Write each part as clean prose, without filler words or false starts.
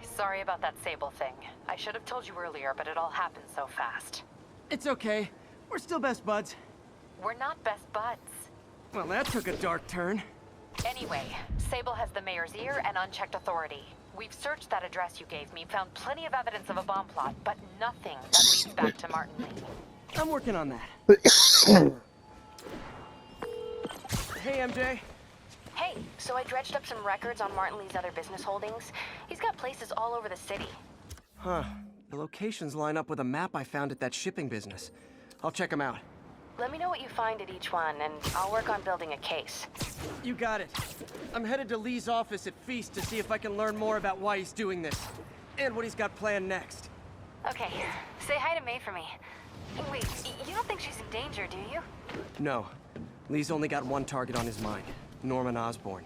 Sorry about that Sable thing. I should have told you earlier, but it all happened so fast. It's okay. We're still best buds. We're not best buds. Well, that took a dark turn. Anyway, Sable has the mayor's ear and unchecked authority. We've searched that address you gave me, found plenty of evidence of a bomb plot, but nothing that leads back to Martin Lee. I'm working on that. Hey, MJ. Hey, so I dredged up some records on Martin Lee's other business holdings. He's got places all over the city. Huh. The locations line up with a map I found at that shipping business. I'll check them out. Let me know what you find at each one, and I'll work on building a case. You got it. I'm headed to Lee's office at Feast to see if I can learn more about why he's doing this. And what he's got planned next. Okay, say hi to May for me. Wait, you don't think she's in danger, do you? No. Lee's only got one target on his mind. Norman Osborn.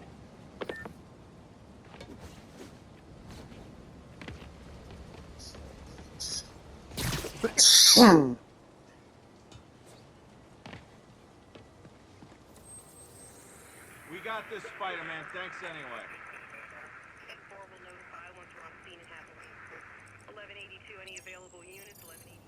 We got this, Spider-Man. Thanks anyway. Inform will notify once we're on scene and have a lead. 1182, any available units? 1180.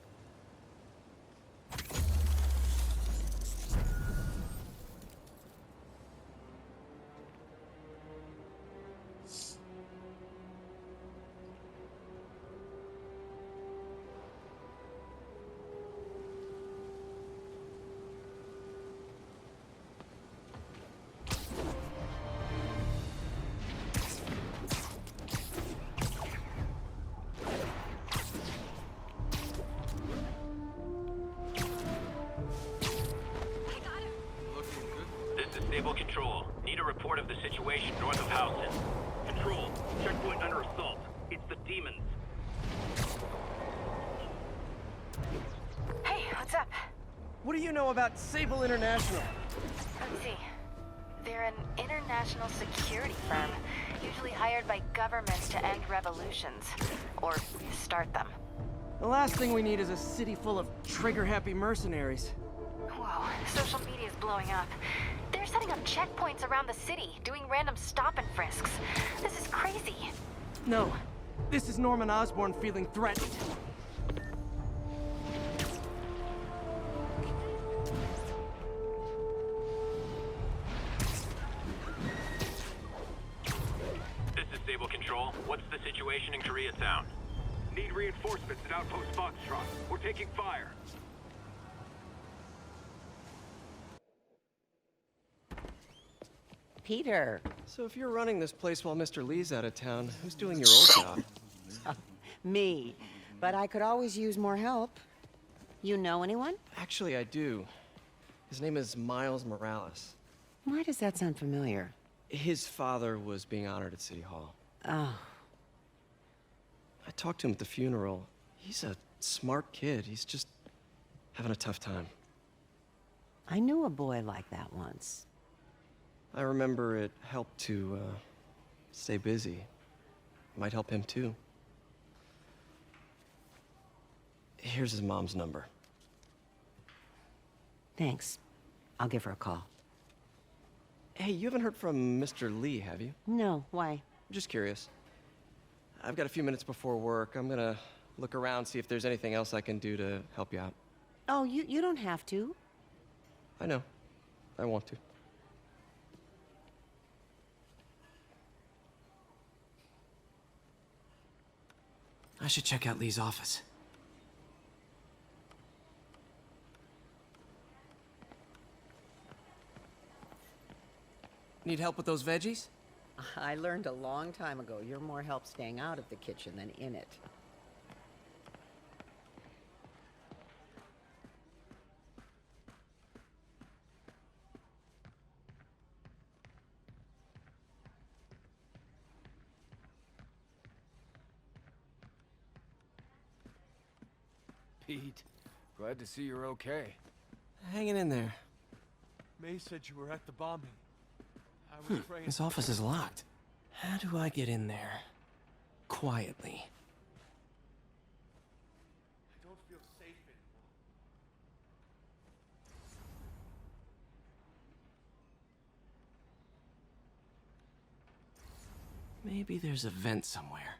Stable Control. Need a report of the situation north of Houston. Control, checkpoint under assault. It's the demons. Hey, what's up? What do you know about Sable International? Let's see. They're an international security firm, usually hired by governments to end revolutions. Or start them. The last thing we need is a city full of trigger-happy mercenaries. Whoa, social media's blowing up. They're setting up checkpoints around the city, doing random stop and frisks. This is crazy. No. This is Norman Osborn feeling threatened. This is Stable Control. What's the situation in Koreatown? Need reinforcements at Outpost Foxtrot. We're taking fire. Peter. So if you're running this place while Mr. Lee's out of town, who's doing your old job? Me. But I could always use more help. You know anyone? Actually, I do. His name is Miles Morales. Why does that sound familiar? His father was being honored at City Hall. Oh. I talked to him at the funeral. He's a smart kid. He's just having a tough time. I knew a boy like that once. I remember it helped to, stay busy. Might help him, too. Here's his mom's number. Thanks. I'll give her a call. Hey, you haven't heard from Mr. Lee, have you? No, why? Just curious. I've got a few minutes before work. I'm gonna look around, see if there's anything else I can do to help you out. Oh, you don't have to. I know. I want to. I should check out Lee's office. Need help with those veggies? I learned a long time ago you're more help staying out of the kitchen than in it. Pete, glad to see you're okay. Hanging in there. May said you were at the bombing. I was praying. This office is locked. How do I get in there? Quietly. I don't feel safe anymore. Maybe there's a vent somewhere.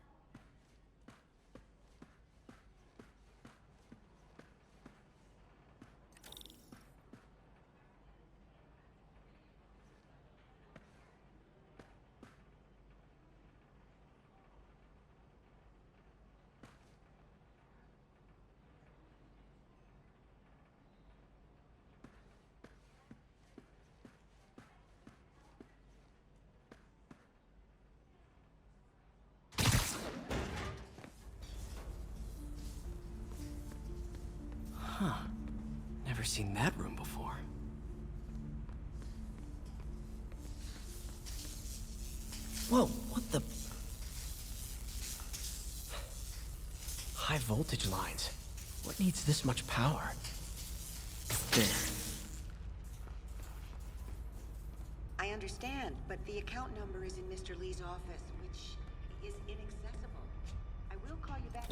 Never seen that room before. Whoa, what the... High voltage lines. What needs this much power? There. I understand, but the account number is in Mr. Lee's office, which is inaccessible. I will call you back.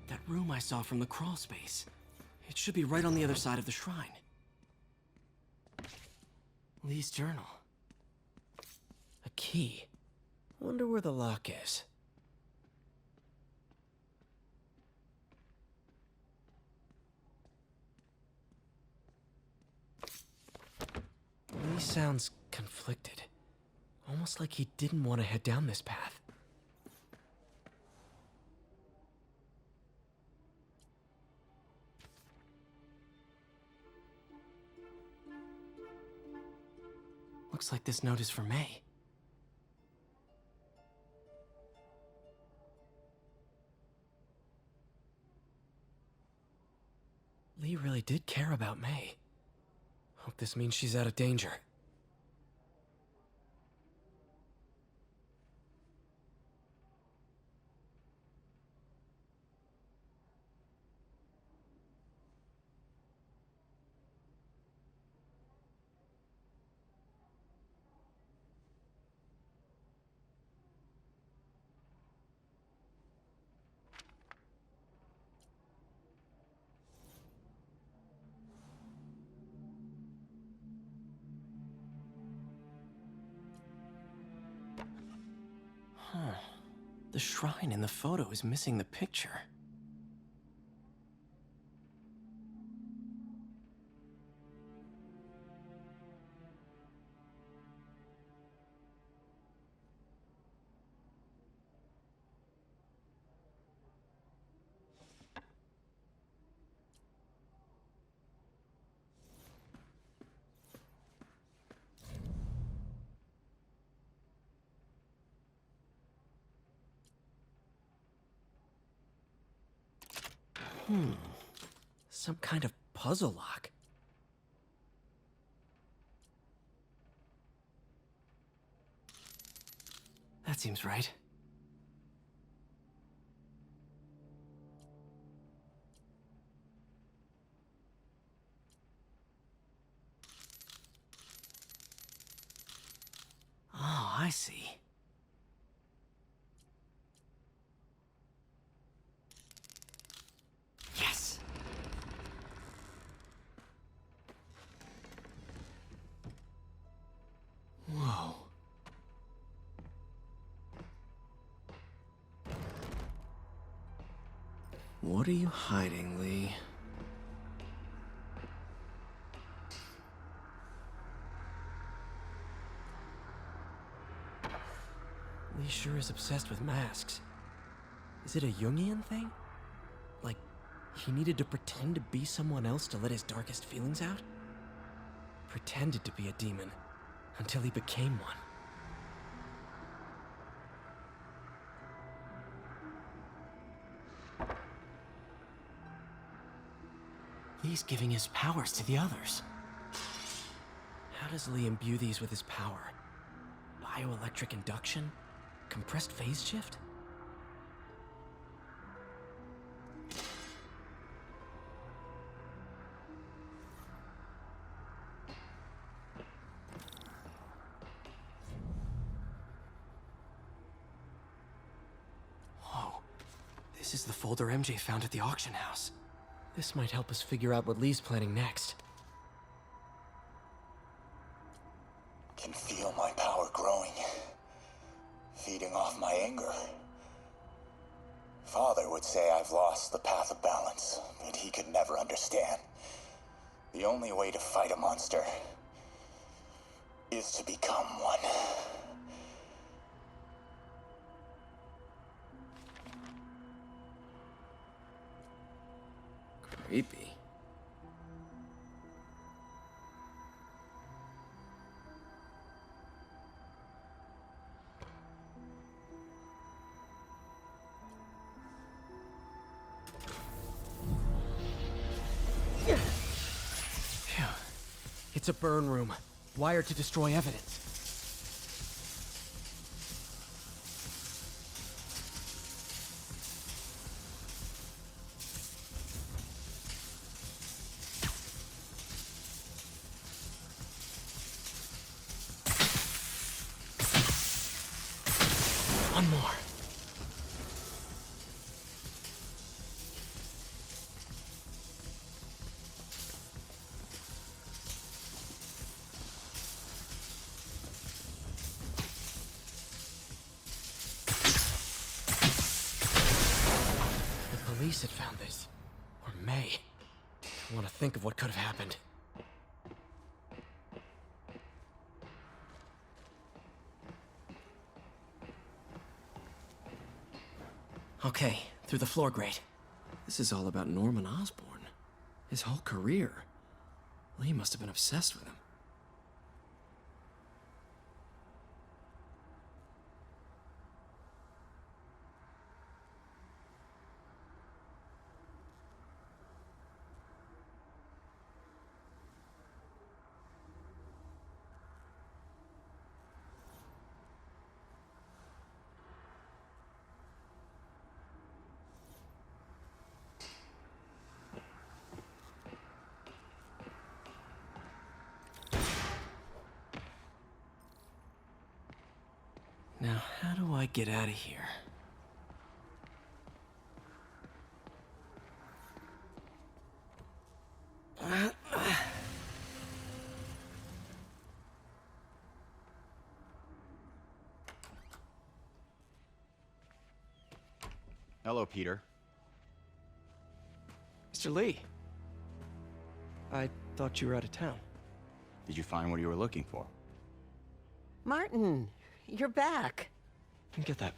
That room I saw from the crawl space. It should be right on the other side of the shrine. Lee's journal. A key. Wonder where the lock is. Lee sounds conflicted. Almost like he didn't want to head down this path. Looks like this note is for May. Lee really did care about May. Hope this means she's out of danger. Huh. The shrine in the photo is missing the picture. Some kind of puzzle lock. That seems right. Oh, I see. Yes! Whoa. What are you hiding, Lee? Lee sure is obsessed with masks. Is it a Jungian thing? Like, he needed to pretend to be someone else to let his darkest feelings out? Pretended to be a demon, until he became one. Lee's giving his powers to the others. How does Lee imbue these with his power? Bioelectric induction? Compressed phase shift? Whoa. This is the folder MJ found at the auction house. This might help us figure out what Lee's planning next. Can feel my power growing, feeding off my anger. Father would say I've lost the path of balance, but he could never understand. The only way to fight a monster is to become one. Creepy. It's a burn room, wired to destroy evidence. One more. The police had found this. Or may. I want to think of what could have happened. Okay, through the floor grate. This is all about Norman Osborn. His whole career. Lee must have been obsessed with him. Now, how do I get out of here? Hello, Peter. Mr. Lee. I thought you were out of town. Did you find what you were looking for? Martin, you're back. Can get that.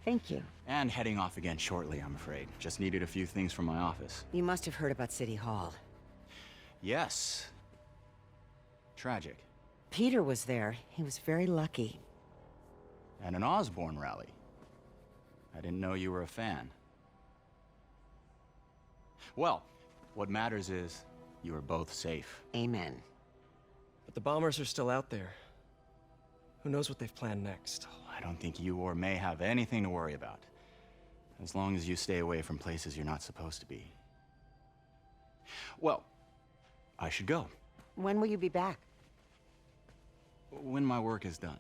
Thank you. And heading off again shortly, I'm afraid. Just needed a few things from my office. You must have heard about City Hall. Yes. Tragic. Peter was there. He was very lucky. And an Osborn rally. I didn't know you were a fan. Well, what matters is you are both safe. Amen. But the bombers are still out there. Who knows what they've planned next? I don't think you or May have anything to worry about. As long as you stay away from places you're not supposed to be. Well, I should go. When will you be back? When my work is done.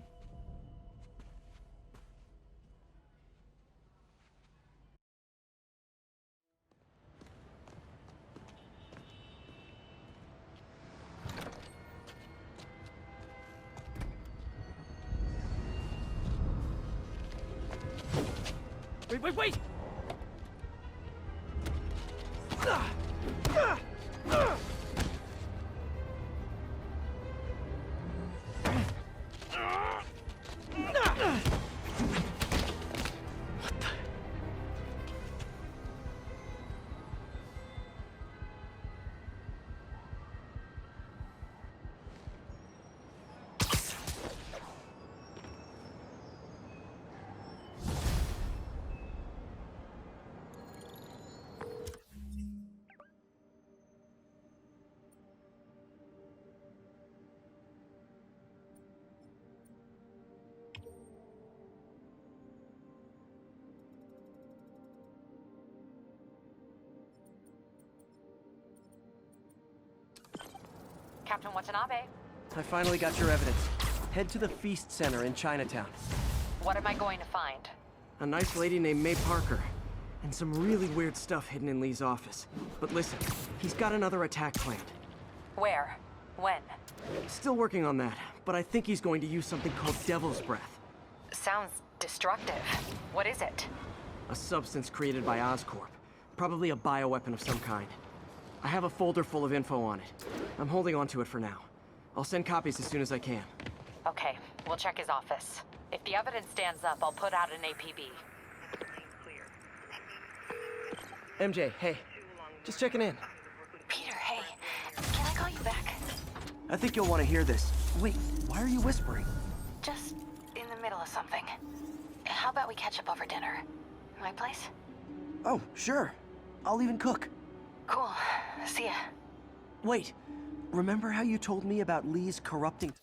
Wait! Captain Watanabe, I finally got your evidence. Head to the Feast Center in Chinatown. what am I going to find? A nice lady named May Parker. And some really weird stuff hidden in Lee's office. But listen, he's got another attack planned. Where? When? Still working on that, but I think he's going to use something called Devil's Breath. Sounds destructive. What is it? A substance created by Oscorp. Probably a bioweapon of some kind. I have a folder full of info on it. I'm holding on to it for now. I'll send copies as soon as I can. Okay, we'll check his office. If the evidence stands up, I'll put out an APB. MJ, hey. Just checking in. Peter, hey. Can I call you back? I think you'll want to hear this. Wait, why are you whispering? Just in the middle of something. How about we catch up over dinner? My place? Oh, sure. I'll even cook. Cool. See ya. Wait, remember how you told me about Lee's corrupting...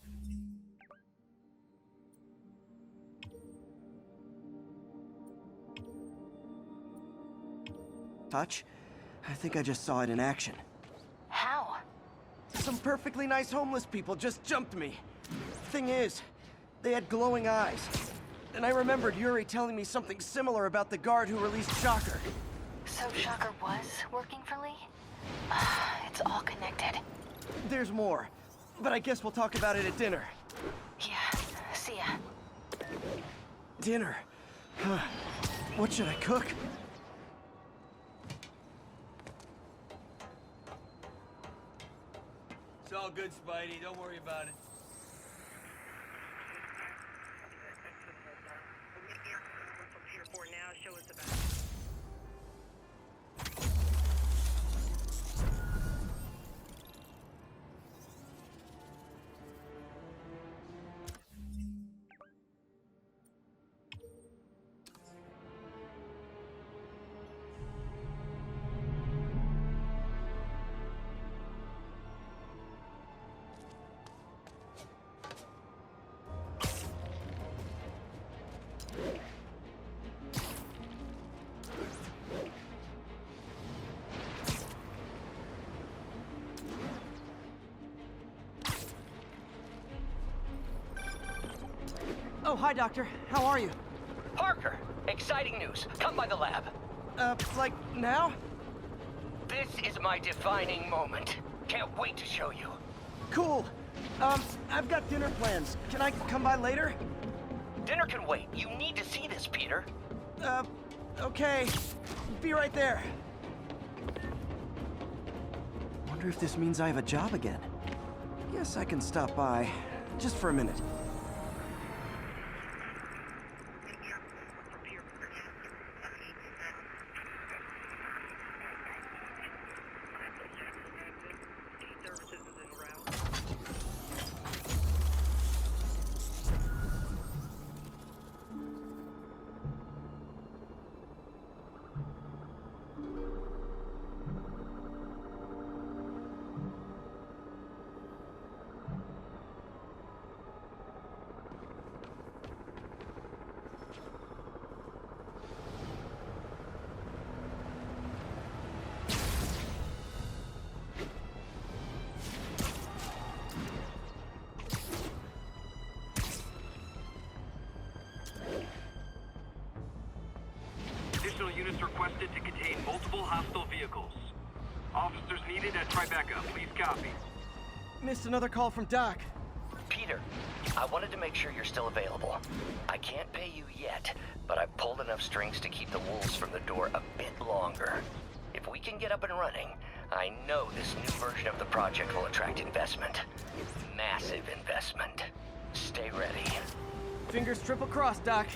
touch? I think I just saw it in action. How? Some perfectly nice homeless people just jumped me. Thing is, they had glowing eyes. And I remembered Yuri telling me something similar about the guard who released Shocker. So Shocker was working for Lee? It's all connected. There's more, but I guess we'll talk about it at dinner. Yeah, see ya. Dinner? What should I cook? It's all good, Spidey. Don't worry about it. From Pier 4 now, show us about Oh, hi, Doctor. How are you? Parker, exciting news. Come by the lab. Like, now? This is my defining moment. Can't wait to show you. Cool. I've got dinner plans. Can I come by later? Dinner can wait. You need to see this, Peter. Okay. Be right there. Wonder if this means I have a job again. Guess I can stop by. Just for a minute. services is en route. Additional units requested to contain multiple hostile vehicles. Officers needed at Tribeca. Please copy. Missed another call from Doc. Peter, I wanted to make sure you're still available. I can't pay you yet, but I've pulled enough strings to keep the wolves from the door a bit longer. If we can get up and running, I know this new version of the project will attract investment. Massive investment. Stay ready. Fingers triple crossed, Doc.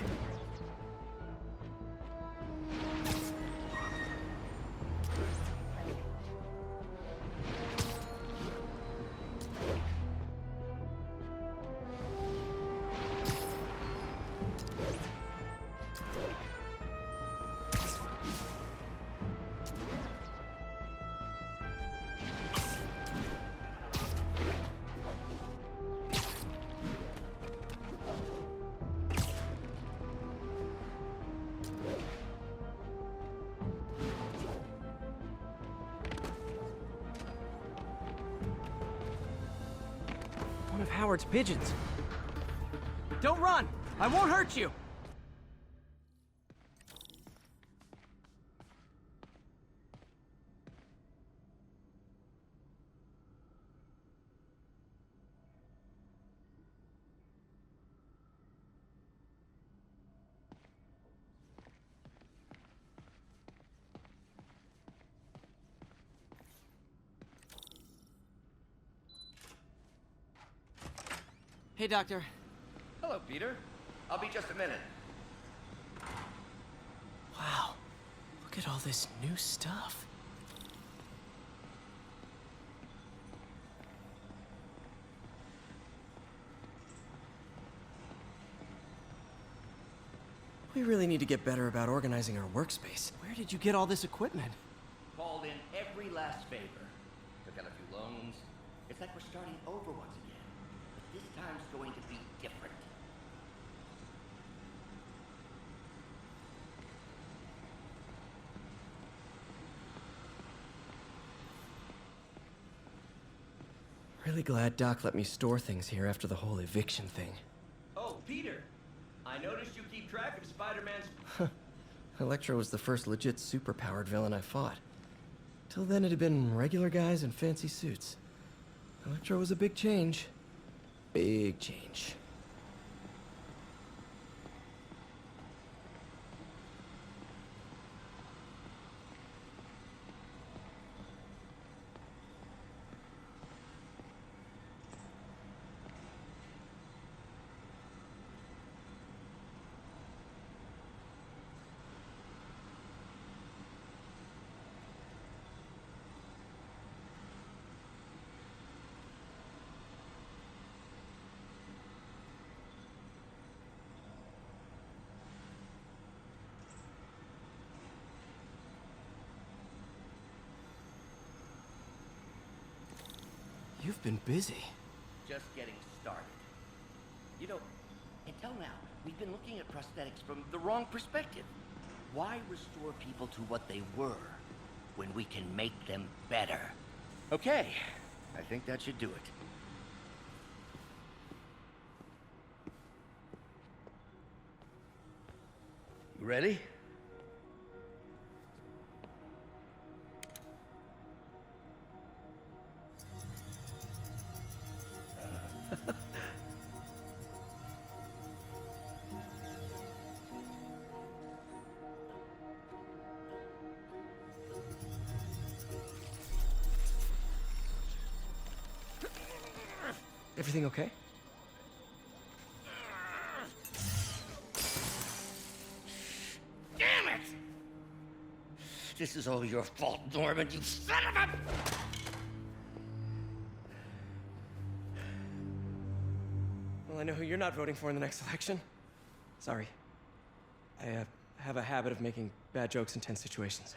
One of Howard's pigeons. Don't run! I won't hurt you! Hey, Doctor. Hello, Peter. I'll be just a minute. Wow. Look at all this new stuff. We really need to get better about organizing our workspace. Where did you get all this equipment? Called in every last favor. Took out a few loans. It's like we're starting over once again. But this time's going to be different. Really glad Doc let me store things here after the whole eviction thing. Oh, Peter! I noticed you keep track of Spider-Man's... Electro was the first legit superpowered villain I fought. Till then it had been regular guys in fancy suits. Electro was a big change. Big change. You've been busy. Just getting started. You know, until now, we've been looking at prosthetics from the wrong perspective. Why restore people to what they were when we can make them better? Okay, I think that should do it. You ready? Everything okay? Damn it! This is all your fault, Norman, you son of a... Well, I know who you're not voting for in the next election. Sorry. I have a habit of making bad jokes in tense situations.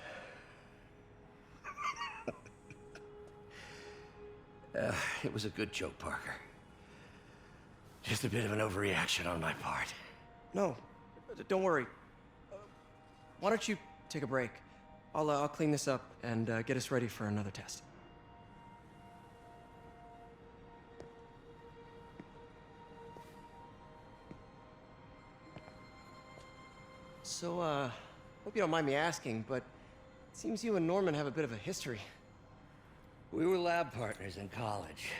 It was a good joke, Parker. Just a bit of an overreaction on my part. No, don't worry. Why don't you take a break? I'll clean this up and get us ready for another test. So, hope you don't mind me asking, but it seems you and Norman have a bit of a history. We were lab partners in college.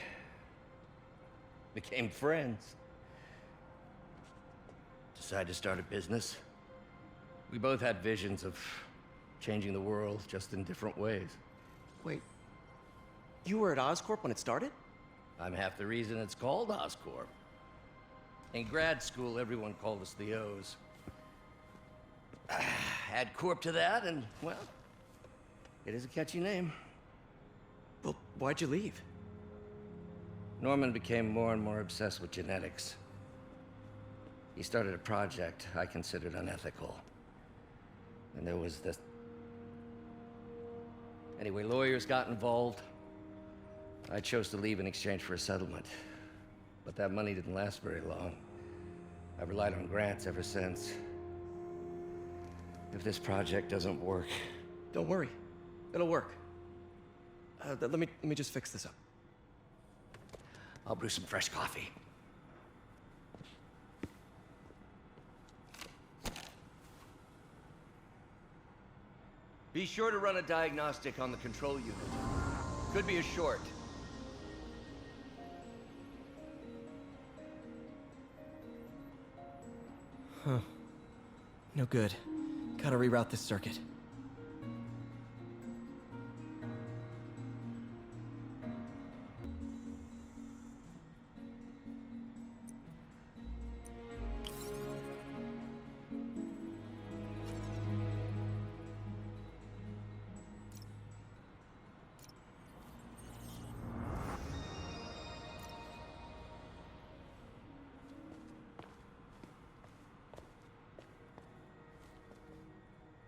Became friends. Decided to start a business. We both had visions of changing the world, just in different ways. Wait, you were at Oscorp when it started? I'm half the reason it's called Oscorp. In grad school, everyone called us the O's. Add Corp to that, and, well, it is a catchy name. Well, why'd you leave? Norman became more and more obsessed with genetics. He started a project I considered unethical. And there was this... Anyway, lawyers got involved. I chose to leave in exchange for a settlement. But that money didn't last very long. I've relied on grants ever since. If this project doesn't work... Don't worry. It'll work. Let me just fix this up. I'll brew some fresh coffee. Be sure to run a diagnostic on the control unit. Could be a short. Huh. No good. Gotta reroute this circuit.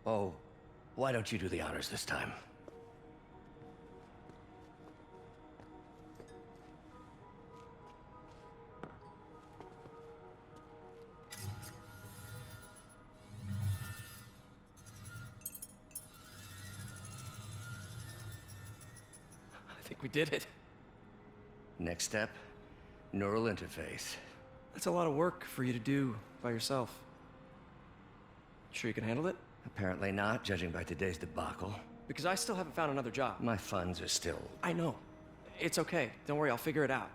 Oh, why don't you do the honors this time? like we did it. Next step, neural interface. That's a lot of work for you to do by yourself. Sure you can handle it? Apparently not, judging by today's debacle. Because I still haven't found another job. My funds are still... I know. It's okay. Don't worry, I'll figure it out.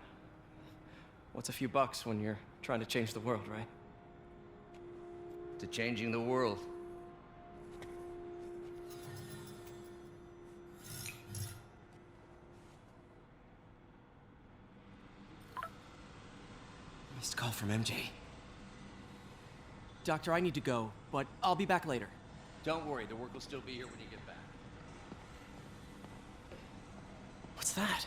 What's a few bucks when you're trying to change the world, right? to changing the world. Missed call from MJ. Doctor, I need to go, but I'll be back later. Don't worry, the work will still be here when you get back. What's that?